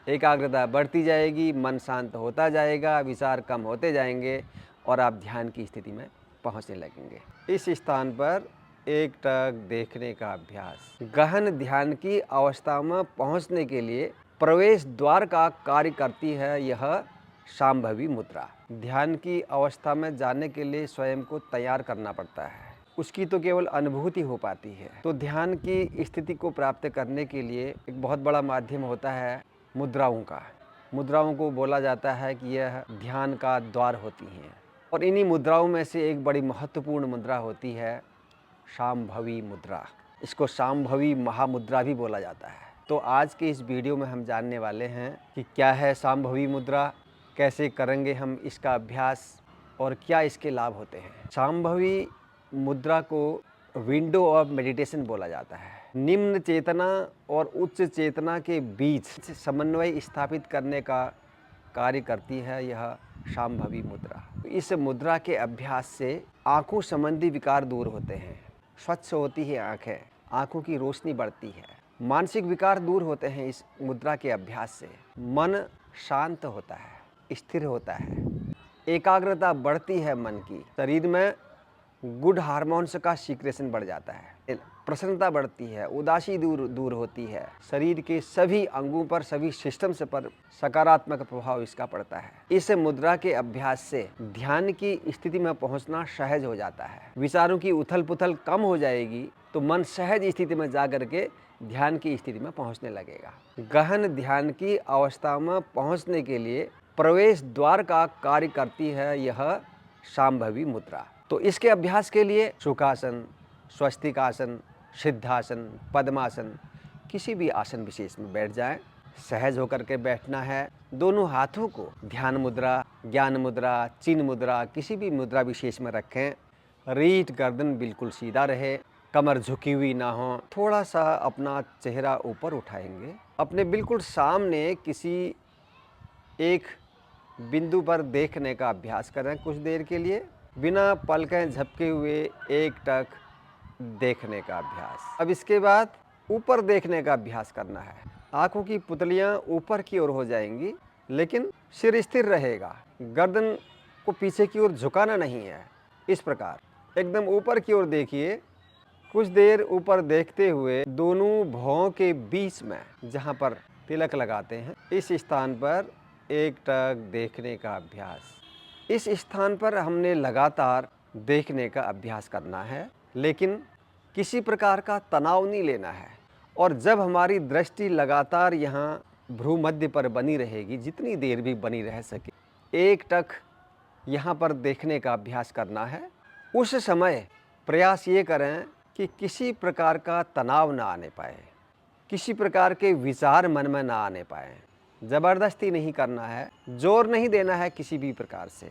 एकाग्रता बढ़ती जाएगी, मन शांत होता जाएगा, विचार कम होते जाएंगे और आप ध्यान की स्थिति में पहुंचने लगेंगे। इस स्थान पर एकटक देखने का अभ्यास गहन ध्यान की अवस्था में पहुंचने के लिए प्रवेश द्वार का कार्य करती है यह शांभवी मुद्रा। ध्यान की अवस्था में जाने के लिए स्वयं को तैयार करना पड़ता है, उसकी तो केवल अनुभूति हो पाती है। तो ध्यान की स्थिति को प्राप्त करने के लिए एक बहुत बड़ा माध्यम होता है मुद्राओं का। मुद्राओं को बोला जाता है कि यह ध्यान का द्वार होती हैं और इन्हीं मुद्राओं में से एक बड़ी महत्वपूर्ण मुद्रा होती है शांभवी मुद्रा। इसको शांभवी महामुद्रा भी बोला जाता है। तो आज के इस वीडियो में हम जानने वाले हैं कि क्या है शांभवी मुद्रा, कैसे करेंगे हम इसका अभ्यास और क्या इसके लाभ होते हैं। शांभवी मुद्रा को विंडो ऑफ मेडिटेशन बोला जाता है। निम्न चेतना और उच्च चेतना के बीच समन्वय स्थापित करने का कार्य करती है यह शांभवी मुद्रा। इस मुद्रा के अभ्यास से आंखों संबंधी विकार दूर होते हैं, स्वच्छ होती है आंखें, आंखों की रोशनी बढ़ती है, मानसिक विकार दूर होते हैं इस मुद्रा के अभ्यास से, मन शांत होता है, स्थिर होता है, एकाग्रता बढ़ती है मन की, शरीर में गुड हार्मोन्स का सीक्रेशन बढ़ जाता है, प्रसन्नता बढ़ती है, उदासी दूर होती है, शरीर के सभी अंगों पर, सभी सिस्टम्स पर सकारात्मक प्रभाव इसका पड़ता है। इस मुद्रा के अभ्यास से ध्यान की स्थिति में पहुंचना सहज हो जाता है, विचारों की उथल पुथल कम हो जाएगी, तो मन सहज स्थिति में जा करके ध्यान की स्थिति में पहुंचने लगेगा। गहन ध्यान की अवस्था में पहुंचने के लिए प्रवेश द्वार का कार्य करती है यह शांभवी मुद्रा। तो इसके अभ्यास के लिए सुखासन, स्वस्तिकासन, सिद्धासन, पद्मासन, किसी भी आसन विशेष में बैठ जाएं। सहज होकर के बैठना है। दोनों हाथों को ध्यान मुद्रा, ज्ञान मुद्रा, चिन्ह मुद्रा, किसी भी मुद्रा विशेष में रखें। रीठ गर्दन बिल्कुल सीधा रहे, कमर झुकी हुई ना हो। थोड़ा सा अपना चेहरा ऊपर उठाएंगे, अपने बिल्कुल सामने किसी एक बिंदु पर देखने का अभ्यास करें कुछ देर के लिए, बिना पलकें झपके हुए एकटक देखने का अभ्यास। अब इसके बाद ऊपर देखने का अभ्यास करना है। आंखों की पुतलियां ऊपर की ओर हो जाएंगी, लेकिन सिर स्थिर रहेगा, गर्दन को पीछे की ओर झुकाना नहीं है। इस प्रकार एकदम ऊपर की ओर देखिए। कुछ देर ऊपर देखते हुए दोनों भौं के बीच में जहां पर तिलक लगाते हैं, इस स्थान पर एकटक देखने का अभ्यास। इस स्थान पर हमने लगातार देखने का अभ्यास करना है, लेकिन किसी प्रकार का तनाव नहीं लेना है। और जब हमारी दृष्टि लगातार यहाँ भ्रू मध्य पर बनी रहेगी, जितनी देर भी बनी रह सके, एकटक यहाँ पर देखने का अभ्यास करना है। उस समय प्रयास ये करें कि किसी प्रकार का तनाव ना आने पाए, किसी प्रकार के विचार मन में ना आने पाए। ज़बरदस्ती नहीं करना है, जोर नहीं देना है किसी भी प्रकार से।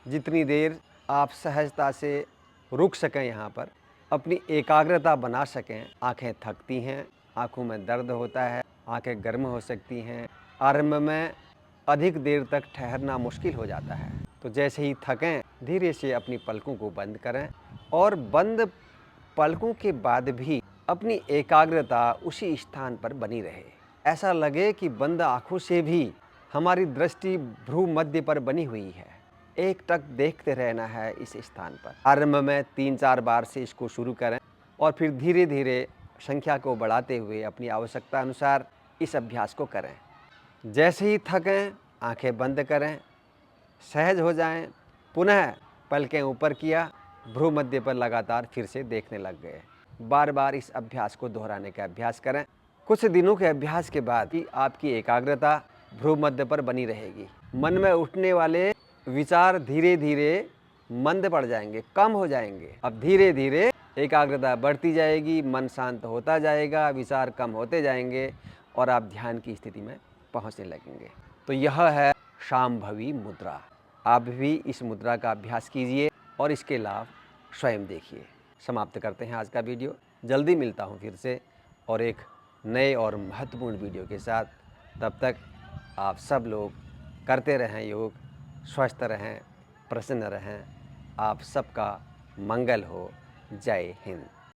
जितनी देर आप सहजता से रुक सकें, यहाँ पर अपनी एकाग्रता बना सकें। आंखें थकती हैं, आंखों में दर्द होता है, आंखें गर्म हो सकती हैं, आरंभ में अधिक देर तक ठहरना मुश्किल हो जाता है। तो जैसे ही थकें, धीरे से अपनी पलकों को बंद करें और बंद पलकों के बाद भी अपनी एकाग्रता उसी स्थान पर बनी रहे। ऐसा लगे कि बंद आँखों से भी हमारी दृष्टि भ्रू मध्य पर बनी हुई है। एकटक देखते रहना है इस स्थान पर। आरंभ में 3-4 बार से इसको शुरू करें और फिर धीरे धीरे संख्या को बढ़ाते हुए अपनी आवश्यकता अनुसार इस अभ्यास को करें। जैसे ही थकें, आंखें बंद करें, सहज हो जाएं, पुनः पलकें ऊपर किया, भ्रू मध्य पर लगातार फिर से देखने लग गए। बार बार इस अभ्यास को दोहराने का अभ्यास करें। कुछ दिनों के अभ्यास के बाद ही आपकी एकाग्रता भ्रू मध्य पर बनी रहेगी। मन में उठने वाले विचार धीरे धीरे मंद पड़ जाएंगे, कम हो जाएंगे। अब धीरे धीरे एकाग्रता बढ़ती जाएगी, मन शांत होता जाएगा, विचार कम होते जाएंगे और आप ध्यान की स्थिति में पहुंचने लगेंगे। तो यह है शांभवी मुद्रा। आप भी इस मुद्रा का अभ्यास कीजिए और इसके लाभ स्वयं देखिए। समाप्त करते हैं आज का वीडियो। जल्दी मिलता हूं फिर से और एक नए और महत्वपूर्ण वीडियो के साथ। तब तक आप सब लोग करते रहें योग, स्वस्थ रहें, प्रसन्न रहें। आप सबका मंगल हो। जय हिंद।